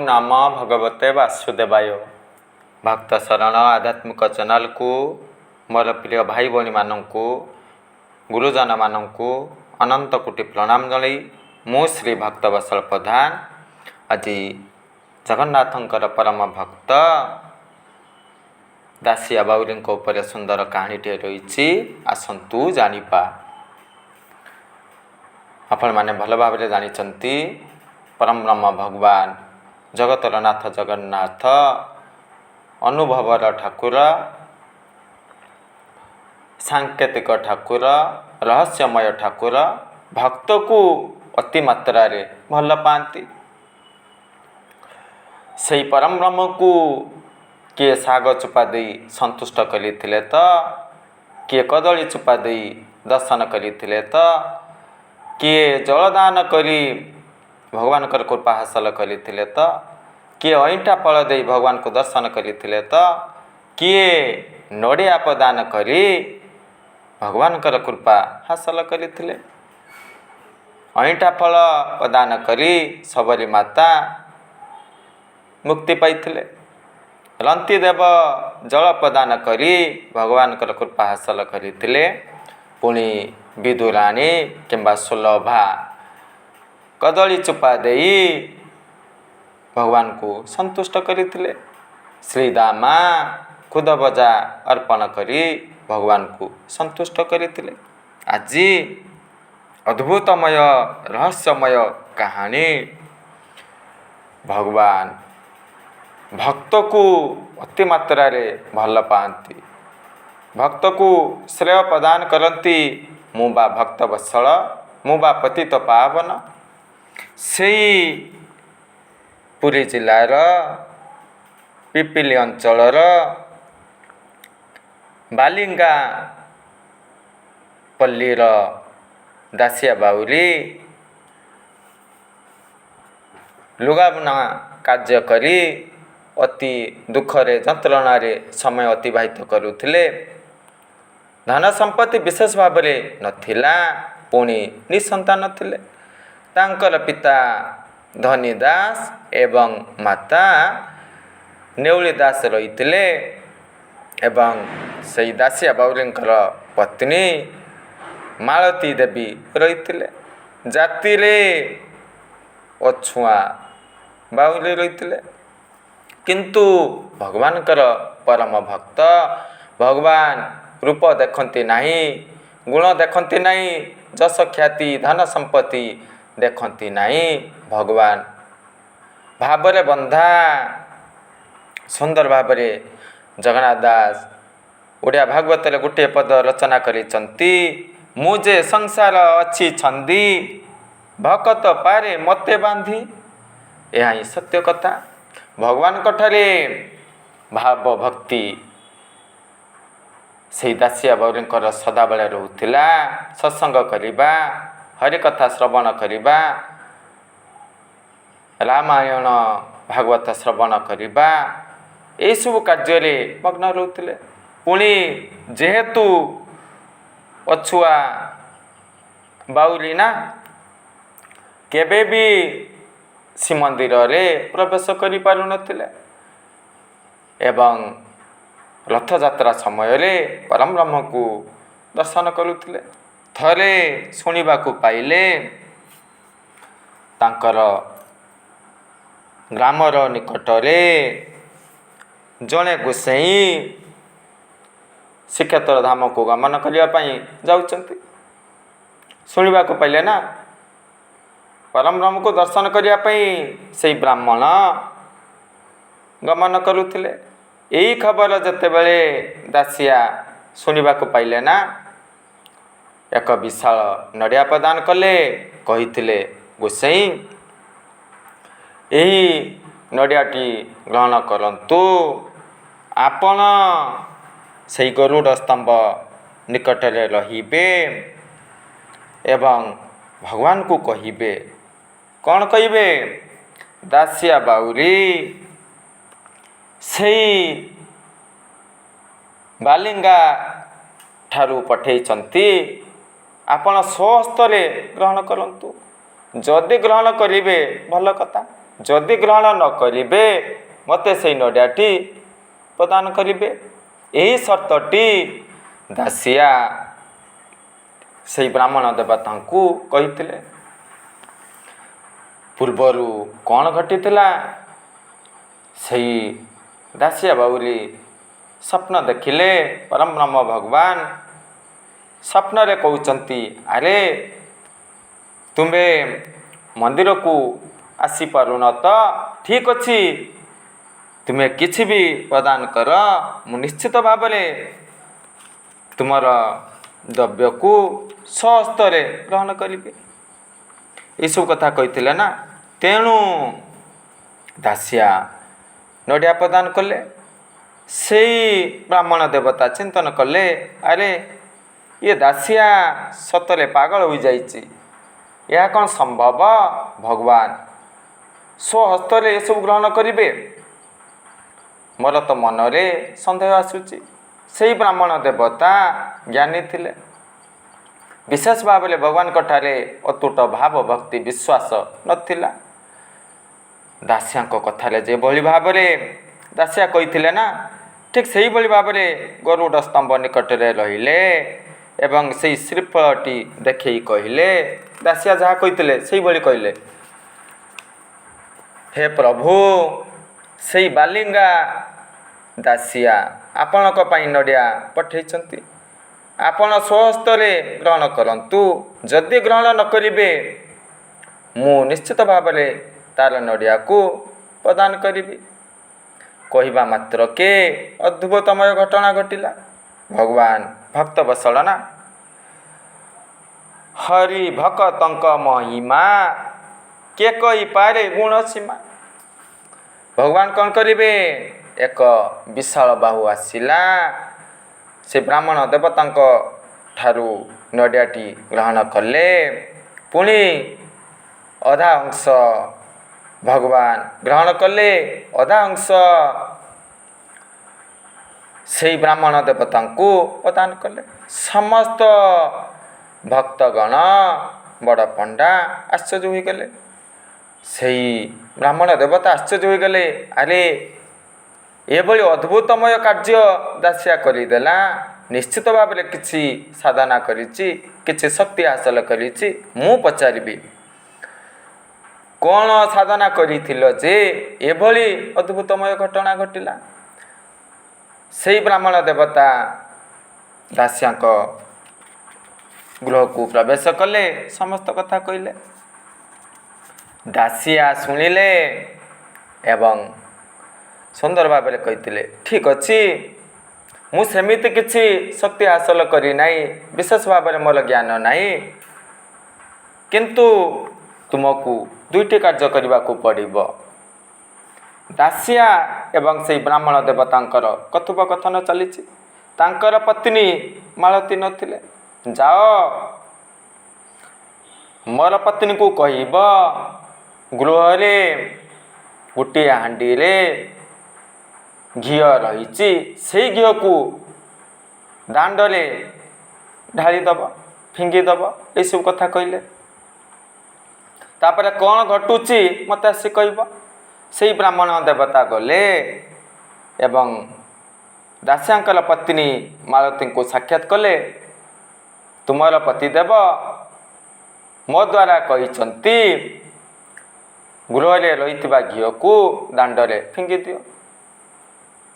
नम भगवते वासुदेवाय। भक्त शरण आध्यात्मिक चैनल को मोर प्रिय भाई भौणी मानू गुरुजन मानू अनंत कोटि प्रणाम जन मु श्री भक्त वत्सल प्रधान आज जगन्नाथंकर परम भक्त दासिया बाउरी उपर सुंदर कहानी टे रही आसतु जानिपा। आपण माने भल भाव जानी परम ब्रह्म भगवान जगतर नाथ जगन्नाथ अनुभवर ठाकुर सांकेतिक ठाकुर रहस्यमय ठाकुर भक्त को अति मात्रा रे भल पाती। से परम ब्रह्म को किए साग चुपा दे संतुष्ट करते तो किए कदली चुपा दे दर्शन करते तो किए जलदान करी भगवान कृपा हासिल करते तो किए अईंठा फल दे भगवान को दर्शन करते तो किए नड़िया प्रदान करी भगवान कृपा हासिल करते। अईंठा फल प्रदान करी सबरी माता मुक्ति पाइथिले। रंती देव जल प्रदान करी भगवान कृपा हासिल करते। पुणी विदुराणी किंबा सुलभा कदली चुपा दे भगवान को संतुष्ट करते। श्रीदामा खुद बजा अर्पण करी भगवान को संतुष्ट करते। आज अद्भुतमय रहस्यमय कहानी भगवान भक्त को अति मात्रा रे भल पाती। भक्त को श्रेय प्रदान करती मुबा भक्त वत्सल मुबा पतित पावन। से पुरी जिलार पिपिली अंचलर बालिंगा पल्लीर दासिया बाउरी लुगा बुना कार्य करी अति दुखरे जंत्रणा समय अतिवाहित करुथिले। धन संपत्ति विशेष भाव में नथिला। पुणी निसंतान थिले। तांकर पिता धनी दास एवं माता नेउली दास रही एवं से दासिया बाउरींकर पत्नी मालती देवी रही। जाति अछुआ बाउरी रही। किंतु भगवान परम भक्त भगवान रूप देखती नहीं, गुण देखती नहीं, जस ख्याति धन संपत्ति देखती नहीं। भगवान भावरे बंधा सुंदर भावरे जगन्नाथ दास ओडिया भागवत गोटे पद रचना करिसंती। मुझे संसार अच्छी छंदी भकत पारे मते बांधी। यह ही सत्य कथा। भगवान कठारे भाव भक्ति से दासिया बाउरींकर सदाबले रोला। सत्संग करिबा, हरिकथा श्रवण करिबा, रामायण भागवत श्रवण करिबा, ए सब कार्य रे मग्न रोते। पुणी जेहेतु अछुआ बाउरी ना केबे भी श्रीमंदिर रे प्रवेश करि पारु नथिले एवं रथ यात्रा समय रे परम ब्रह्म को दर्शन करुथिले। थरे सुनिबा को पाइले तांकर ग्रामर निकट रे जड़े गोसाई श्रीक्षेत्र धाम को गमन करने जाउछंती। शुणा को पाइले ना परम ब्रह्म को दर्शन करने से ब्राह्मण गमन करुथिले। यही खबर जते बेले दासिया शुणा को पाइले ना एक विशाल नड़िया प्रदान कले। कहिथिले गोसाई यही नड़ियाटी ग्रहण करंतु। आपण से गरुड़ स्तंभ निकट में रहिबे एवं भगवान को कहिबे। कौन कहिबे? दासिया बाउरी से बालिंगा ठारू पठेइचंती। आपण स्वहस्तरे ग्रहण करंतु। जदि ग्रहण करिवे भल कथा, ଯଦି ଗ୍ରହଣ ନ କରିବେ ମୋତେ ସେଇ ନଡ଼ିଆଟି ପ୍ରଦାନ କରିବେ। ଏହି ସର୍ତ୍ତଟି ଦାସିଆ ସେଇ ବ୍ରାହ୍ମଣ ଦେବତାଙ୍କୁ କହିଥିଲେ। ପୂର୍ବରୁ କ'ଣ ଘଟିଥିଲା? ସେଇ ଦାସିଆ ବାଉରୀ ସ୍ୱପ୍ନ ଦେଖିଲେ। ପରମ ବ୍ରହ୍ମ ଭଗବାନ ସ୍ୱପ୍ନରେ କହୁଛନ୍ତି, ଆରେ ତୁମେ ମନ୍ଦିରକୁ ଆସିପାରୁନ ତ ଠିକ୍ ଅଛି, ତୁମେ କିଛି ବି ପ୍ରଦାନ କର, ମୁଁ ନିଶ୍ଚିତ ଭାବରେ ତୁମର ଦ୍ରବ୍ୟକୁ ସ୍ୱହସ୍ତରେ ଗ୍ରହଣ କରିବି। ଏସବୁ କଥା କହିଥିଲେ ନା। ତେଣୁ ଦାସିଆ ନଡ଼ିଆ ପ୍ରଦାନ କଲେ। ସେଇ ବ୍ରାହ୍ମଣ ଦେବତା ଚିନ୍ତନ କଲେ, ଆରେ ଇଏ ଦାସିଆ ସତରେ ପାଗଳ ହୋଇଯାଇଛି, ଏହା କ'ଣ ସମ୍ଭବ? ଭଗବାନ ସ୍ୱହସ୍ତରେ ଏସବୁ ଗ୍ରହଣ କରିବେ? ମୋର ତ ମନରେ ସନ୍ଦେହ ଆସୁଛି। ସେଇ ବ୍ରାହ୍ମଣ ଦେବତା ଜ୍ଞାନୀ ଥିଲେ। ବିଶେଷ ଭାବରେ ଭଗବାନଙ୍କଠାରେ ଅତୁଟ ଭାବ ଭକ୍ତି ବିଶ୍ୱାସ ନଥିଲା। ଦାସିଆଙ୍କ କଥାରେ ଯେଭଳି ଭାବରେ ଦାସିଆ କହିଥିଲେ ନା, ଠିକ୍ ସେହିଭଳି ଭାବରେ ଗରୁଡ଼ ସ୍ତମ୍ଭ ନିକଟରେ ରହିଲେ ଏବଂ ସେଇ ଶ୍ରୀଫଳଟି ଦେଖେଇ କହିଲେ, ଦାସିଆ ଯାହା କହିଥିଲେ ସେଇଭଳି କହିଲେ, ହେ ପ୍ରଭୁ, ସେଇ ବାଲିଙ୍ଗା ଦାସିଆ ଆପଣଙ୍କ ପାଇଁ ନଡ଼ିଆ ପଠାଇଛନ୍ତି, ଆପଣ ସ୍ୱହସ୍ତରେ ଗ୍ରହଣ କରନ୍ତୁ। ଯଦି ଗ୍ରହଣ ନ କରିବେ ମୁଁ ନିଶ୍ଚିତ ଭାବରେ ତାର ନଡ଼ିଆକୁ ପ୍ରଦାନ କରିବି। କହିବା ମାତ୍ରକେ ଅଦ୍ଭୁତମୟ ଘଟଣା ଘଟିଲା। ଭଗବାନ ଭକ୍ତ ବତ୍ସଳ ନା। ହରି ଭକ୍ତଙ୍କ ମହିମା କିଏ କହିପାରେ ଗୁଣ ସୀମା। ଭଗବାନ କ'ଣ କରିବେ? ଏକ ବିଶାଳ ବାହୁ ଆସିଲା, ସେ ବ୍ରାହ୍ମଣ ଦେବତାଙ୍କ ଠାରୁ ନଡ଼ିଆଟି ଗ୍ରହଣ କଲେ। ପୁଣି ଅଧା ଅଂଶ ଭଗବାନ ଗ୍ରହଣ କଲେ, ଅଧା ଅଂଶ ସେଇ ବ୍ରାହ୍ମଣ ଦେବତାଙ୍କୁ ପ୍ରଦାନ କଲେ। ସମସ୍ତ ଭକ୍ତଗଣ ବଡ଼ ପଣ୍ଡା ଆଶ୍ଚର୍ଯ୍ୟ ହୋଇଗଲେ। ସେଇ ବ୍ରାହ୍ମଣ ଦେବତା ଆଶ୍ଚର୍ଯ୍ୟ ହୋଇଗଲେ, ଆରେ ଏଭଳି ଅଦ୍ଭୁତମୟ କାର୍ଯ୍ୟ ଦାସିଆ କରିଦେଲା। ନିଶ୍ଚିତ ଭାବରେ କିଛି ସାଧନା କରିଛି, କିଛି ଶକ୍ତି ହାସଲ କରିଛି। ମୁଁ ପଚାରିବି, କ'ଣ ସାଧନା କରିଥିଲ ଯେ ଏଭଳି ଅଦ୍ଭୁତମୟ ଘଟଣା ଘଟିଲା? ସେଇ ବ୍ରାହ୍ମଣ ଦେବତା ଦାସିଆଙ୍କ ଗୃହକୁ ପ୍ରବେଶ କଲେ, ସମସ୍ତ କଥା କହିଲେ। ଦାସିଆ ଶୁଣିଲେ ଏବଂ ସୁନ୍ଦର ଭାବରେ କହିଥିଲେ, ଠିକ୍ ଅଛି, ମୁଁ ସେମିତି କିଛି ଶକ୍ତି ହାସଲ କରିନାହିଁ, ବିଶେଷ ଭାବରେ ମୋର ଜ୍ଞାନ ନାହିଁ, କିନ୍ତୁ ତୁମକୁ ଦୁଇଟି କାର୍ଯ୍ୟ କରିବାକୁ ପଡ଼ିବ। ଦାସିଆ ଏବଂ ସେଇ ବ୍ରାହ୍ମଣ ଦେବତାଙ୍କର କଥୋପକଥନ ଚାଲିଛି। ତାଙ୍କର ପତ୍ନୀ ମାଳତୀ ନଥିଲେ। ଯାଅ, ମୋର ପତ୍ନୀକୁ କହିବ ଗୃହରେ ଗୋଟିଏ ହାଣ୍ଡିରେ ଘିଅ ରହିଛି, ସେଇ ଘିଅକୁ ଦାଣ୍ଡରେ ଢାଳିଦେବ, ଫିଙ୍ଗିଦେବ। ଏସବୁ କଥା କହିଲେ। ତାପରେ କ'ଣ ଘଟୁଛି ମୋତେ ଆସି କହିବ। ସେଇ ବ୍ରାହ୍ମଣ ଦେବତା ଗଲେ ଏବଂ ଦାସିଆଙ୍କର ପତ୍ନୀ ମାଳତୀଙ୍କୁ ସାକ୍ଷାତ କଲେ। ତୁମର ପତିଦେବ ମୋ ଦ୍ୱାରା କହିଛନ୍ତି ଗୃହରେ ରହିଥିବା ଘିଅକୁ ଦାଣ୍ଡରେ ଫିଙ୍ଗି ଦିଅ।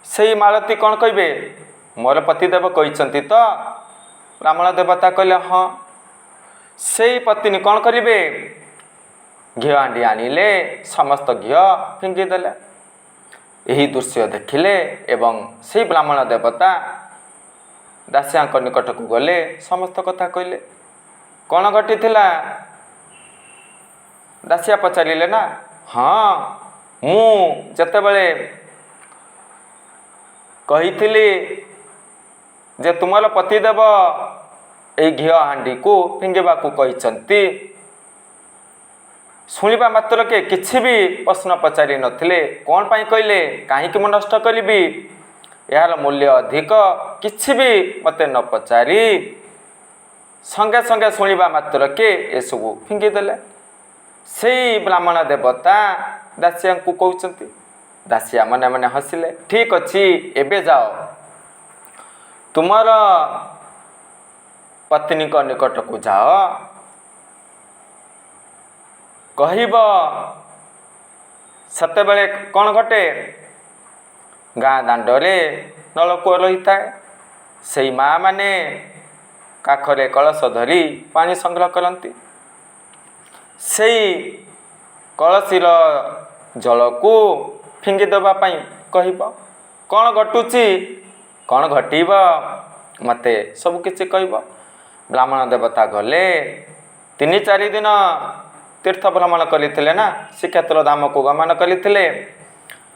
ସେଇ ମାଳତୀ କ'ଣ କହିବେ? ମୋର ପତିଦେବ କହିଛନ୍ତି ତ? ବ୍ରାହ୍ମଣ ଦେବତା କହିଲେ, ହଁ। ସେଇ ପତ୍ନୀ କ'ଣ କରିବେ? ଘିଅ ହାଣ୍ଡି ଆଣିଲେ, ସମସ୍ତ ଘିଅ ଫିଙ୍ଗିଦେଲେ। ଏହି ଦୃଶ୍ୟ ଦେଖିଲେ ଏବଂ ସେଇ ବ୍ରାହ୍ମଣ ଦେବତା ଦାସିଆଙ୍କ ନିକଟକୁ ଗଲେ, ସମସ୍ତ କଥା କହିଲେ। କ'ଣ ଘଟିଥିଲା? ଦାସିଆ ପଚାରିଲେ ନା, ହଁ, ମୁଁ ଯେତେବେଳେ କହିଥିଲି ଯେ ତୁମର ପତିଦେବ ଏଇ ଘିଅ ହାଣ୍ଡିକୁ ଫିଙ୍ଗିବାକୁ କହିଛନ୍ତି, ଶୁଣିବା ମାତ୍ରକେ କିଛି ବି ପ୍ରଶ୍ନ ପଚାରି ନଥିଲେ। କ'ଣ ପାଇଁ କହିଲେ? କାହିଁକି ମୁଁ ନଷ୍ଟ କରିବି? ଏହାର ମୂଲ୍ୟ ଅଧିକ। କିଛି ବି ମୋତେ ନ ପଚାରି ସଙ୍ଗେ ସଙ୍ଗେ ଶୁଣିବା ମାତ୍ରକେ ଏସବୁ ଫିଙ୍ଗିଦେଲେ। ସେଇ ବ୍ରାହ୍ମଣ ଦେବତା ଦାସିଆଙ୍କୁ କହୁଛନ୍ତି। ଦାସିଆ ମନେ ମନେ ହସିଲେ। ଠିକ୍ ଅଛି, ଏବେ ଯାଅ, ତୁମର ପତ୍ନୀଙ୍କ ନିକଟକୁ ଯାଅ, କହିବ। ସେତେବେଳେ କ'ଣ ଘଟେ? ଗାଁ ଦାଣ୍ଡରେ ନଳକୂଅ ରହିଥାଏ। ସେଇ ମା' ମାନେ କାଖରେ କଳସ ଧରି ପାଣି ସଂଗ୍ରହ କରନ୍ତି। ସେଇ କଳସୀର ଜଳକୁ ଫିଙ୍ଗି ଦେବା ପାଇଁ କହିବ। କ'ଣ ଘଟୁଛି, କ'ଣ ଘଟିବ, ମୋତେ ସବୁ କିଛି କହିବ। ବ୍ରାହ୍ମଣ ଦେବତା ଗଲେ। 3-4 ଦିନ ତୀର୍ଥ ଭ୍ରମଣ କରିଥିଲେ ନା, ଶ୍ରୀକ୍ଷେତ୍ର ଧାମକୁ ଗମନ କରିଥିଲେ।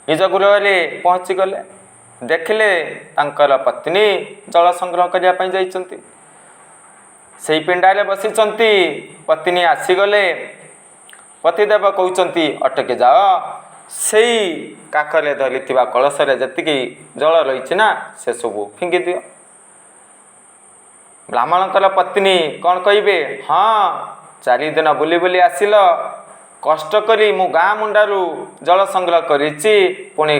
ନିଜ ଗୃହରେ ପହଞ୍ଚିଗଲେ। ଦେଖିଲେ ତାଙ୍କର ପତ୍ନୀ ଜଳ ସଂଗ୍ରହ କରିବା ପାଇଁ ଯାଇଛନ୍ତି। ସେଇ ପିଣ୍ଡାରେ ବସିଛନ୍ତି। ପତ୍ନୀ ଆସିଗଲେ। ପତିଦେବ କହୁଛନ୍ତି, ଅଟକି ଯାଅ, ସେଇ କାଖରେ ଧରିଥିବା କଳସରେ ଯେତିକି ଜଳ ରହିଛି ନା, ସେସବୁ ଫିଙ୍ଗି ଦିଅ। ବ୍ରାହ୍ମଣଙ୍କର ପତ୍ନୀ କ'ଣ କହିବେ? ହଁ, 4 ଦିନ ବୁଲି ବୁଲି ଆସିଲ, କଷ୍ଟ କରି ମୁଁ ଗାଁ ମୁଣ୍ଡାରୁ ଜଳ ସଂଗ୍ରହ କରିଛି, ପୁଣି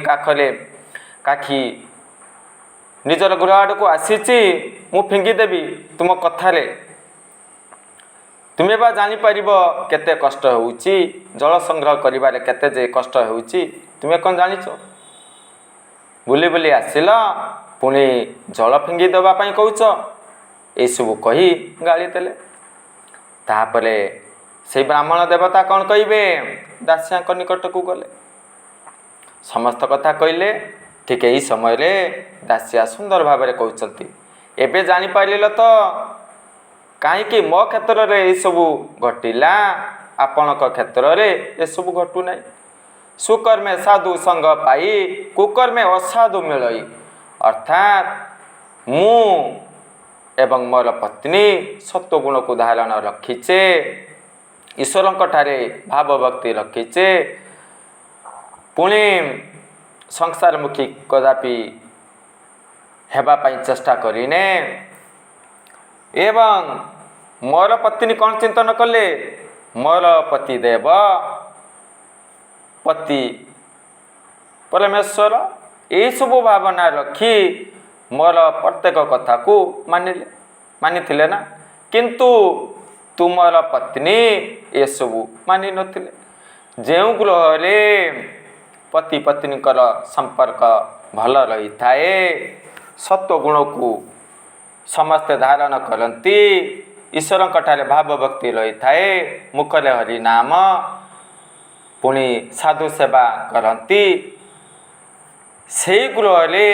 କାଖି ନିଜର ଗୃହ ଆଡ଼କୁ ଆସିଛି, ମୁଁ ଫିଙ୍ଗିଦେବି ତୁମ କଥାରେ? ତୁମେ ବା ଜାଣିପାରିବ କେତେ କଷ୍ଟ ହେଉଛି, ଜଳ ସଂଗ୍ରହ କରିବାରେ କେତେ ଯେ କଷ୍ଟ ହେଉଛି, ତୁମେ କ'ଣ ଜାଣିଛ? ବୁଲି ବୁଲି ଆସିଲ, ପୁଣି ଜଳ ଫିଙ୍ଗି ଦେବା ପାଇଁ କହୁଛ? ଏସବୁ କହି ଗାଳି ଦେଲେ। ତାପରେ ସେଇ ବ୍ରାହ୍ମଣ ଦେବତା କ'ଣ କହିବେ? ଦାସିଆଙ୍କ ନିକଟକୁ ଗଲେ, ସମସ୍ତ କଥା କହିଲେ। ଠିକ୍ ଏହି ସମୟରେ ଦାସିଆ ସୁନ୍ଦର ଭାବରେ କହୁଛନ୍ତି, ଏବେ ଜାଣିପାରିଲ ତ କାହିଁକି ମୋ କ୍ଷେତ୍ରରେ ଏସବୁ ଘଟିଲା, ଆପଣଙ୍କ କ୍ଷେତ୍ରରେ ଏସବୁ ଘଟୁନାହିଁ। ସୁକର୍ମେ ସାଧୁ ସଙ୍ଗ ପାଇ, କୁକର୍ମେ ଅସାଧୁ ମିଳଇ। ଅର୍ଥାତ୍ ମୁଁ ଏବଂ ମୋର ପତ୍ନୀ ସତ୍ୱଗୁଣକୁ ଧାରଣ ରଖିଛେ, ଈଶ୍ୱରଙ୍କଠାରେ ଭାବଭକ୍ତି ରଖିଛେ, ପୁଣି ସଂସାରମୁଖୀ କଦାପି ହେବା ପାଇଁ ଚେଷ୍ଟା କରିନେ। ଏବଂ ମୋର ପତ୍ନୀ କ'ଣ ଚିନ୍ତନ କଲେ? ମୋର ପତି ଦେବ, ପତି ପରମେଶ୍ୱର, ଏହିସବୁ ଭାବନା ରଖି ମୋର ପ୍ରତ୍ୟେକ କଥାକୁ ମାନିଥିଲେ ନା। କିନ୍ତୁ ତୁମର ପତ୍ନୀ ଏସବୁ ମାନିନଥିଲେ। ଯେଉଁ ଗୃହରେ ପତି ପତ୍ନୀଙ୍କର ସମ୍ପର୍କ ଭଲ ରହିଥାଏ, ସତ୍ୱଗୁଣକୁ ସମସ୍ତେ ଧାରଣ କରନ୍ତି, ଈଶ୍ୱରଙ୍କଠାରେ ଭାବଭକ୍ତି ରହିଥାଏ, ମୁଖରେ ହରିନାମ, ପୁଣି ସାଧୁ ସେବା କରନ୍ତି, ସେହି ଗୃହରେ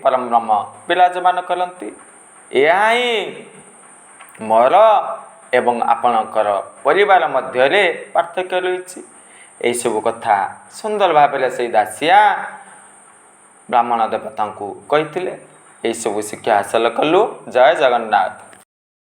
ପରବ୍ରହ୍ମ ବିରାଜମାନ କରନ୍ତି। ଏହା ହିଁ ମୋର ଏବଂ ଆପଣଙ୍କର ପରିବାର ମଧ୍ୟରେ ପାର୍ଥକ୍ୟ ରହିଛି। ଏହିସବୁ କଥା ସୁନ୍ଦର ଭାବରେ ସେଇ ଦାସିଆ ବ୍ରାହ୍ମଣ ଦେବତାଙ୍କୁ କହିଥିଲେ। ଏହିସବୁ ଶିକ୍ଷା ହାସଲ କଲୁ। ଜୟ ଜଗନ୍ନାଥ।